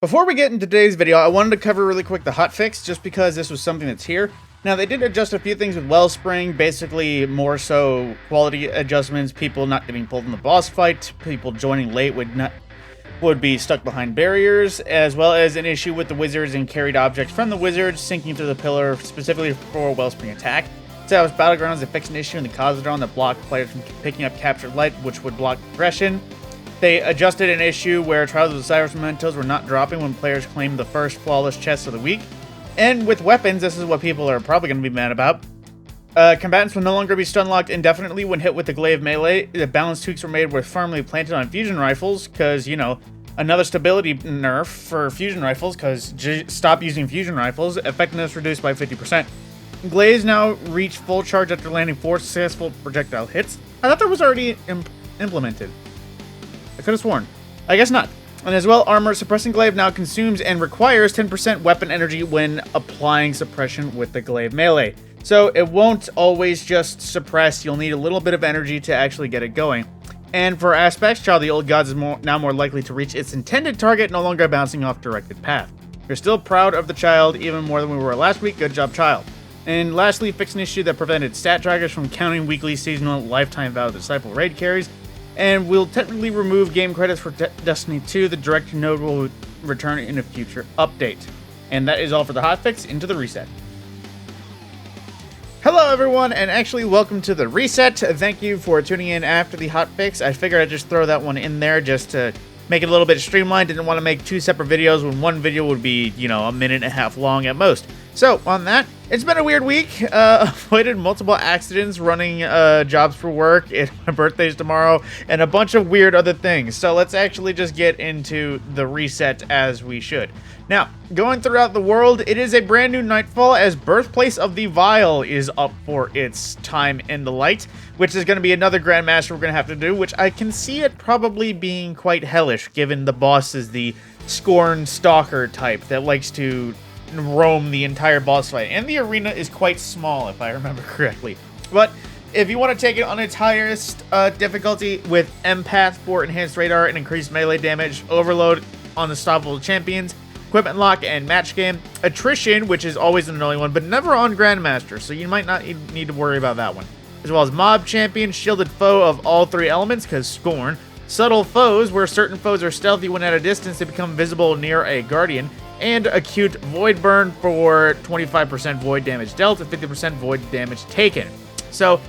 Before we get into today's video, I wanted to cover really quick the hotfix, just because this was something that's here. Now, they did adjust a few things with Wellspring, basically more so quality adjustments, people not getting pulled in the boss fight, people joining late would be stuck behind barriers, as well as an issue with the wizards and carried objects from the wizards sinking through the pillar, specifically for Wellspring attack. Savage Battlegrounds, they fixed an issue in the Cosmodrome that blocked players from picking up captured light, which would block progression. They adjusted an issue where Trials of Osiris mementos were not dropping when players claimed the first flawless chest of the week. And with weapons, this is what people are probably going to be mad about. Combatants will no longer be stun locked indefinitely when hit with the Glaive melee. The balance tweaks were made were firmly planted on fusion rifles, because, you know, another stability nerf for fusion rifles, because stop using fusion rifles, effectiveness reduced by 50%. Glaives now reach full charge after landing 4 successful projectile hits. I thought that was already implemented. I could have sworn. I guess not. And as well, armor suppressing glaive now consumes and requires 10% weapon energy when applying suppression with the glaive melee. So it won't always just suppress, you'll need a little bit of energy to actually get it going. And for aspects, Child of the Old Gods is now more likely to reach its intended target, no longer bouncing off directed path. We're still proud of the Child, even more than we were last week. Good job, Child. And lastly, fix an issue that prevented stat trackers from counting weekly, seasonal, lifetime Vow of the Disciple raid carries. And we'll technically remove game credits for Destiny 2. The director node will return in a future update. And that is all for the hotfix. Into the reset. Hello everyone, and actually welcome to the reset. Thank you for tuning in after the hotfix. I figured I'd just throw that one in there just to make it a little bit streamlined. Didn't want to make 2 separate videos when one video would be, you know, a minute and a half long at most. So, on that, it's been a weird week. Avoided multiple accidents running jobs for work. My birthday's tomorrow, and a bunch of weird other things. So let's actually just get into the reset as we should. Now, going throughout the world, it is a brand new Nightfall as Birthplace of the Vile is up for its time in the light, which is going to be another Grandmaster we're going to have to do, which I can see it probably being quite hellish, given the boss is the Scorn Stalker type that likes to roam the entire boss fight, and the arena is quite small if I remember correctly. But if you want to take it on its highest difficulty with Empath for enhanced radar and increased melee damage, Overload, Unstoppable Champions, Equipment Lock, and Match Game, Attrition, which is always an annoying one, but never on Grandmaster, so you might not need to worry about that one. As well as Mob Champion, Shielded Foe of all 3 elements, because Scorn, Subtle Foes, where certain foes are stealthy when at a distance they become visible near a Guardian, and Acute Void Burn for 25% void damage dealt and 50% void damage taken. So,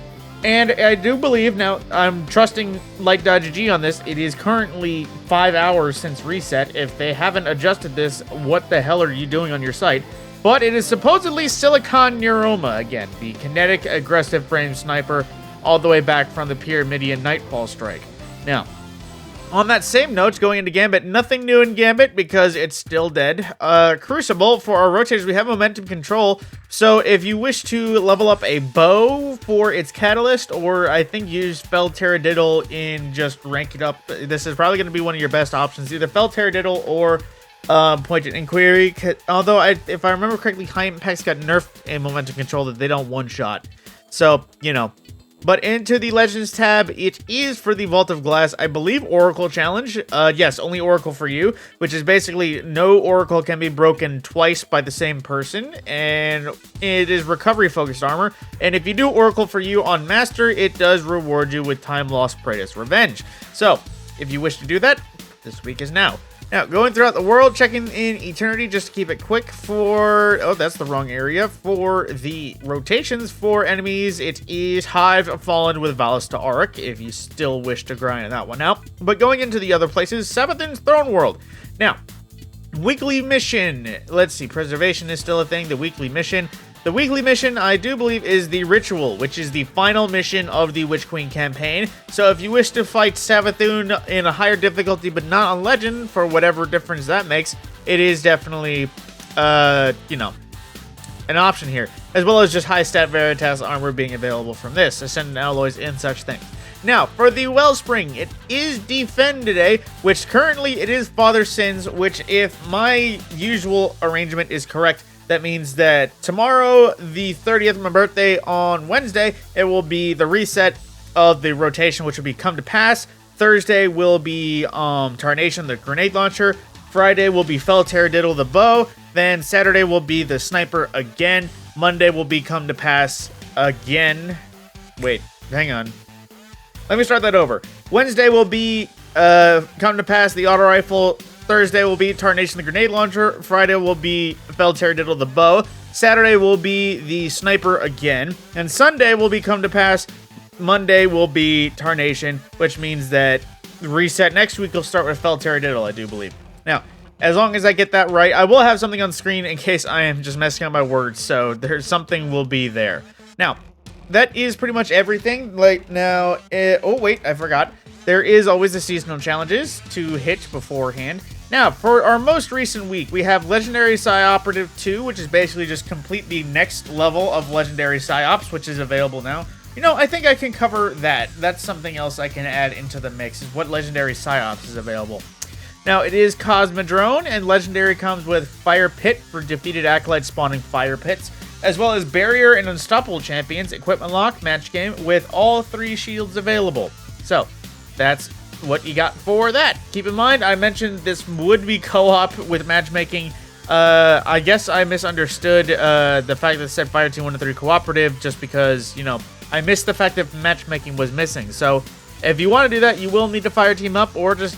and I do believe, now I'm trusting Light.gg on this, it is currently 5 hours since reset. If they haven't adjusted this, what the hell are you doing on your site? But it is supposedly Silicon Nueroma again, the kinetic aggressive frame sniper, all the way back from the Pyramidian Nightfall strike. Now, on that same note, going into Gambit, nothing new in Gambit because it's still dead. Crucible, for our rotators, we have momentum control. So if you wish to level up a bow for its catalyst, or I think use Fell Taradiddle in just rank it up, this is probably going to be one of your best options. Either Fell Taradiddle or Pointed Inquiry. Although, if I remember correctly, High Impact's got nerfed in momentum control that they don't one-shot. So, you know. But into the Legends tab, it is for the Vault of Glass, I believe, Oracle Challenge. Yes, only Oracle for you, which is basically no Oracle can be broken twice by the same person, and it is recovery-focused armor. And if you do Oracle for you on Master, it does reward you with Time Lost Praetus Revenge. So, if you wish to do that, this week is now. Now, going throughout the world, checking in Eternity, just to keep it quick for... Oh, that's the wrong area. For the rotations for enemies, it is Hive Fallen with Valis to Auric, if you still wish to grind that one out. But going into the other places, Savathun's Throne World. Now, weekly mission. Let's see, Preservation is still a thing, the weekly mission. The weekly mission, I do believe, is the Ritual, which is the final mission of the Witch Queen campaign. So if you wish to fight Savathun in a higher difficulty, but not on Legend, for whatever difference that makes, it is definitely, you know, an option here. As well as just high stat Veritas armor being available from this, Ascendant Alloys and such things. Now, for the Wellspring, it is Defend today, which currently it is Father Sins, which if my usual arrangement is correct, that means that tomorrow, the 30th, my birthday, on Wednesday, it will be the reset of the rotation, which will be Come to Pass. Thursday will be Tarnation, the grenade launcher. Friday will be Fell Taradiddle the Bow. Then Saturday will be the Sniper again. Monday will be Come to Pass again. Wait, hang on. Let me start that over. Wednesday will be Come to Pass the Auto Rifle. Thursday will be Tarnation the Grenade Launcher. Friday will be Fell Taradiddle the Bow. Saturday will be the Sniper again. And Sunday will be Come to Pass. Monday will be Tarnation, which means that the reset next week will start with Fell Taradiddle, I do believe. Now, as long as I get that right, I will have something on screen in case I am just messing up my words, so there's something will be there. Now, that is pretty much everything. Like, now, oh wait, I forgot. There is always the seasonal challenges to hit beforehand. Now, for our most recent week, we have Legendary Psy-Operative 2, which is basically just complete the next level of Legendary Psy-Ops, which is available now. You know, I think I can cover that. That's something else I can add into the mix, is what Legendary Psy-Ops is available. Now, it is Cosmodrome, and Legendary comes with Fire Pit for defeated acolytes spawning fire pits, as well as Barrier and Unstoppable Champions, Equipment Lock, Match Game, with all 3 shields available. So, that's what you got for that. Keep in mind, I mentioned this would be co-op with matchmaking. I guess I misunderstood the fact that it said Fireteam 1 to 3 cooperative, just because, you know, I missed the fact that matchmaking was missing. So, if you want to do that, you will need to fire team up or just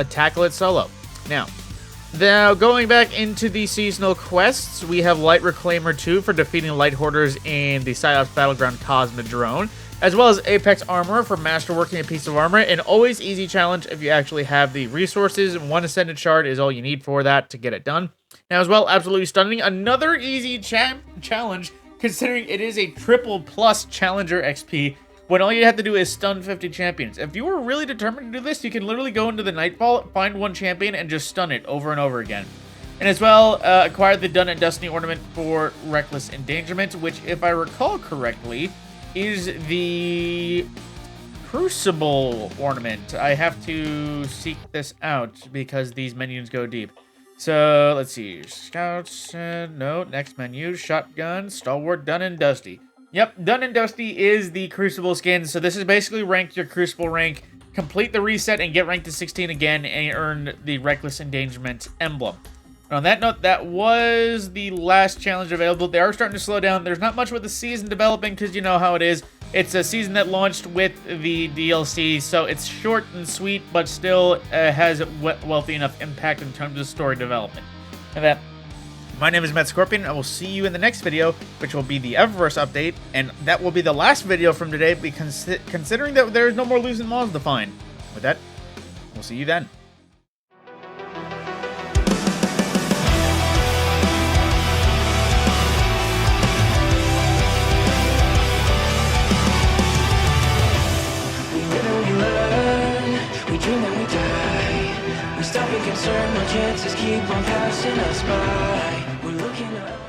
tackle it solo. Now, going back into the seasonal quests, we have Light Reclaimer 2 for defeating Light Hoarders in the Psyops Battleground Cosmodrome, as well as Apex Armor for masterworking a piece of armor, an always easy challenge if you actually have the resources. 1 Ascended Shard is all you need for that to get it done. Now, as well, Absolutely Stunning, another easy challenge, considering it is a triple plus Challenger XP, when all you have to do is stun 50 champions. If you were really determined to do this, you can literally go into the Nightfall, find 1 champion, and just stun it over and over again. And as well, acquire the Dun and Destiny ornament for Reckless Endangerment, which, if I recall correctly, is the Crucible ornament. I have to seek this out because these menus go deep. So, let's see. Scouts, no, next menu. Shotgun, Stalwart, Dun and Dusty. Yep, Dun and Dusty is the Crucible skin, so this is basically rank your Crucible rank, complete the reset, and get ranked to 16 again, and earn the Reckless Endangerment emblem. And on that note, that was the last challenge available. They are starting to slow down. There's not much with the season developing, because you know how it is. It's a season that launched with the DLC, so it's short and sweet, but still has wealthy enough impact in terms of story development. And that... My name is Matt Scorpion. I will see you in the next video, which will be the Eververse update, and that will be the last video from today, because considering that there's no more losing mobs to find. With that, we'll see you then. We dream and we die. We stop being concerned, no chances keep on passing us by. We're looking up.